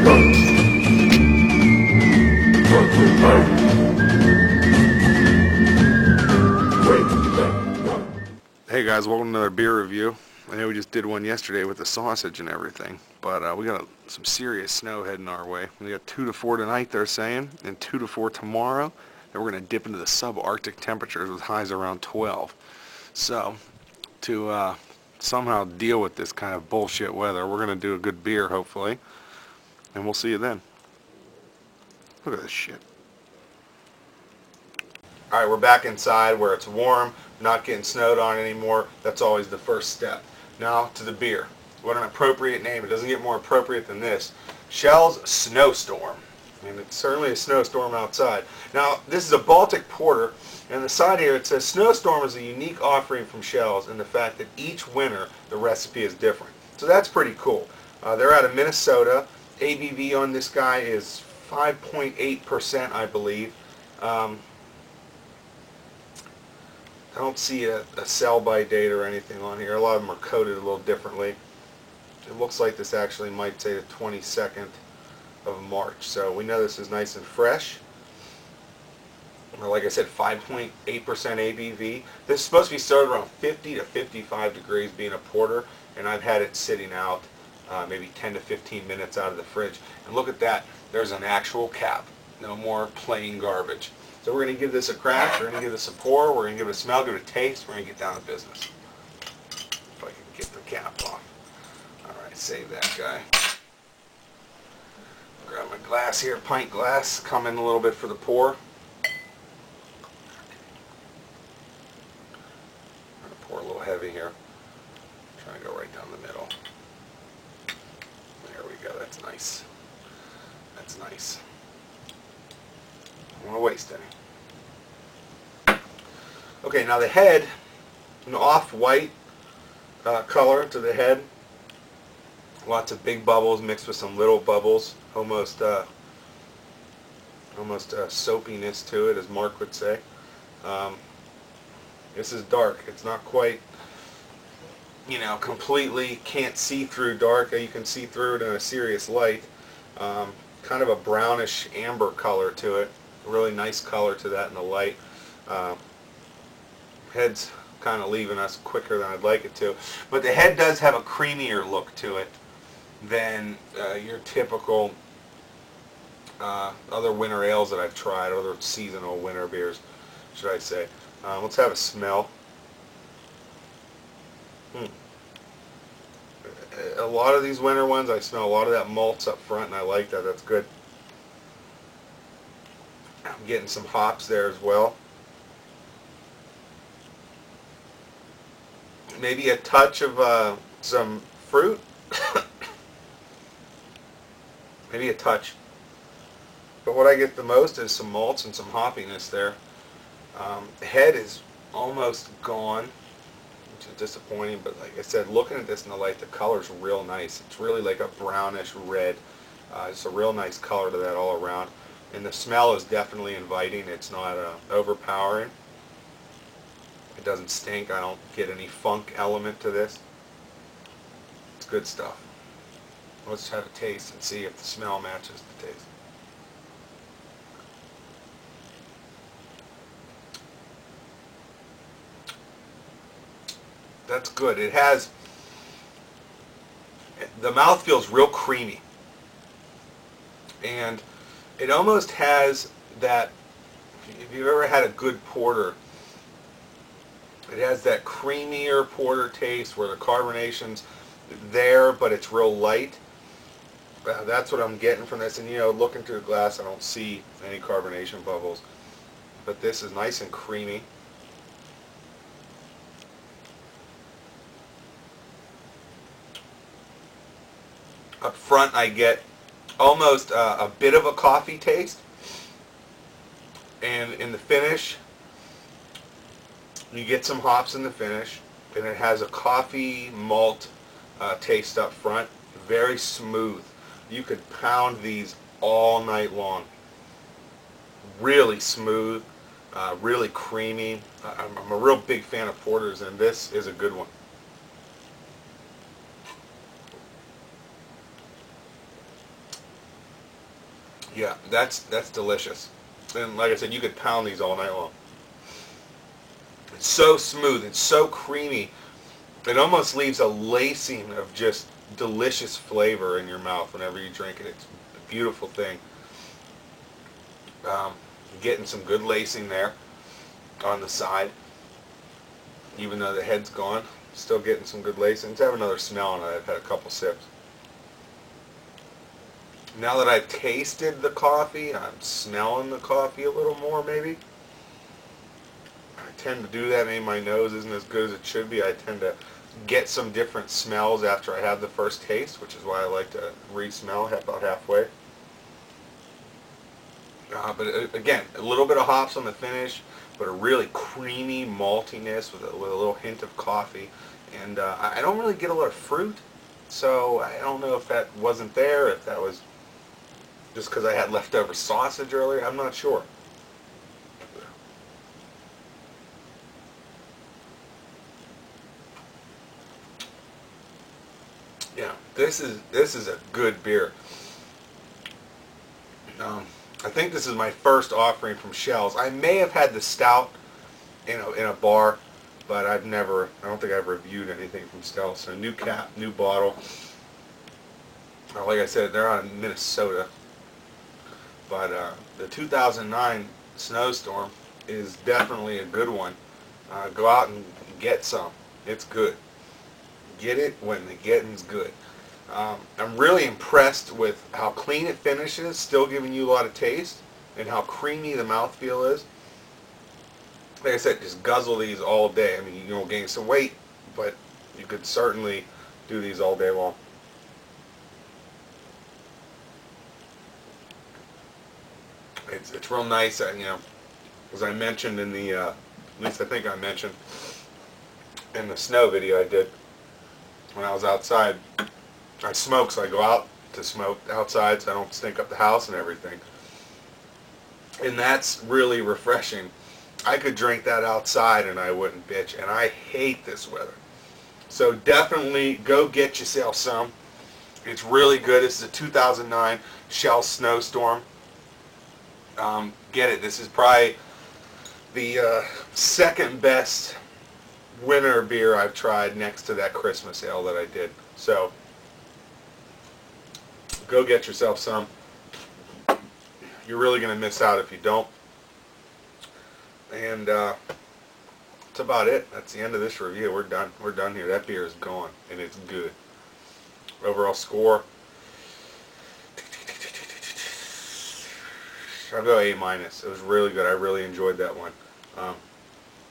Hey guys, welcome to another beer review. I know we just did one yesterday with the sausage and everything, but we got some serious snow heading our way. We got 2 to 4 tonight, they're saying, and 2 to 4 tomorrow. Then we're going to dip into the subarctic temperatures with highs around 12. So, to somehow deal with this kind of bullshit weather, we're going to do a good beer, hopefully, and we'll see you then. Look at this shit. Alright, we're back inside where it's warm, not getting snowed on anymore. That's always the first step. Now to the beer. What an appropriate name. It doesn't get more appropriate than this. Schell's Snowstorm. And it's certainly a snowstorm outside. Now, this is a Baltic porter, and on the side here it says Snowstorm is a unique offering from Schell's in the fact that each winter the recipe is different. So that's pretty cool. They're out of Minnesota. ABV on this guy is 5.8%, I believe. I don't see a sell-by date or anything on here. A lot of them are coded a little differently. It looks like this actually might say the 22nd of March. So we know this is nice and fresh. Like I said, 5.8% ABV. This is supposed to be served around 50 to 55 degrees being a porter, and I've had it sitting out maybe 10 to 15 minutes out of the fridge. And look at that. There's an actual cap. No more plain garbage. So we're going to give this a crack, we're going to give this a pour, we're going to give it a smell, give it a taste, we're going to get down to business. If I can get the cap off. Alright, save that guy. Grab my glass here, pint glass, come in a little bit for the pour. I'm going to pour a little heavy here. Trying to go right down the middle. There we go, that's nice. That's nice. I don't want to waste any. Okay, now the head, an off-white color to the head. Lots of big bubbles mixed with some little bubbles. Almost soapiness to it, as Mark would say. This is dark. It's not quite, completely can't see through dark. You can see through it in a serious light. Kind of a brownish amber color to it. Really nice color to that in the light. Head's kind of leaving us quicker than I'd like it to. But the head does have a creamier look to it than your typical other winter ales that I've tried, other seasonal winter beers, should I say. Let's have a smell. A lot of these winter ones, I smell a lot of that malts up front, and I like that. That's good. I'm getting some hops there as well. Maybe a touch of some fruit. Maybe a touch. But what I get the most is some malts and some hoppiness there. The head is almost gone, which is disappointing, but like I said, looking at this in the light, the color's real nice. It's really like a brownish red. It's a real nice color to that all around. And the smell is definitely inviting. It's not overpowering. It doesn't stink. I don't get any funk element to this. It's good stuff. Let's have a taste and see if the smell matches the taste. That's good. It has, the mouth feels real creamy. And it almost has that, if you've ever had a good porter, it has that creamier porter taste where the carbonation's there, but it's real light. That's what I'm getting from this. And looking through the glass, I don't see any carbonation bubbles. But this is nice and creamy. Up front, I get almost a bit of a coffee taste, and in the finish you get some hops in the finish, and it has a coffee malt taste up front. Very smooth. You could pound these all night long. Really smooth, really creamy. I'm a real big fan of porters, and this is a good one. Yeah, that's delicious. And like I said, you could pound these all night long. It's so smooth and so creamy. It almost leaves a lacing of just delicious flavor in your mouth whenever you drink it. It's a beautiful thing. Getting some good lacing there on the side. Even though the head's gone, still getting some good lacing. Let's have another smell on it. I've had a couple sips. Now that I've tasted the coffee, I'm smelling the coffee a little more maybe. I tend to do that. Maybe my nose isn't as good as it should be. I tend to get some different smells after I have the first taste, which is why I like to re-smell about halfway. But again, a little bit of hops on the finish, but a really creamy maltiness with a little hint of coffee. And I don't really get a lot of fruit, so I don't know if that wasn't there, if that was just because I had leftover sausage earlier. I'm not sure. Yeah, this is a good beer. I think this is my first offering from Schell's. I may have had the stout in a bar, but I don't think I've reviewed anything from Schell's. So new cap, new bottle. Like I said, they're out of Minnesota. But the 2009 Snowstorm is definitely a good one. Go out and get some. It's good. Get it when the getting's good. I'm really impressed with how clean it finishes, still giving you a lot of taste, and how creamy the mouthfeel is. Like I said, just guzzle these all day. I mean, you'll gain some weight, but you could certainly do these all day long. It's real nice, as I mentioned in the, at least I think I mentioned in the snow video I did when I was outside. I smoke, so I go out to smoke outside so I don't stink up the house and everything. And that's really refreshing. I could drink that outside and I wouldn't bitch, and I hate this weather. So definitely go get yourself some. It's really good. This is a 2009 Schell's Snowstorm. Get it. This is probably the second best winter beer I've tried next to that Christmas ale that I did. So go get yourself some. You're really going to miss out if you don't. And that's about it. That's the end of this review. We're done. We're done here. That beer is gone, and it's good. Overall score, I'll go A-. It was really good. I really enjoyed that one.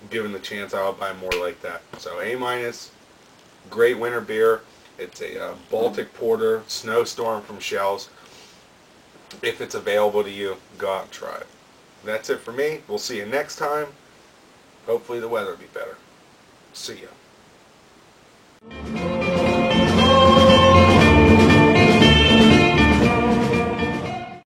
Given the chance, I'll buy more like that. So A-. Great winter beer. It's a Baltic Porter Snowstorm from Schell's. If it's available to you, go out and try it. That's it for me. We'll see you next time. Hopefully the weather will be better. See ya.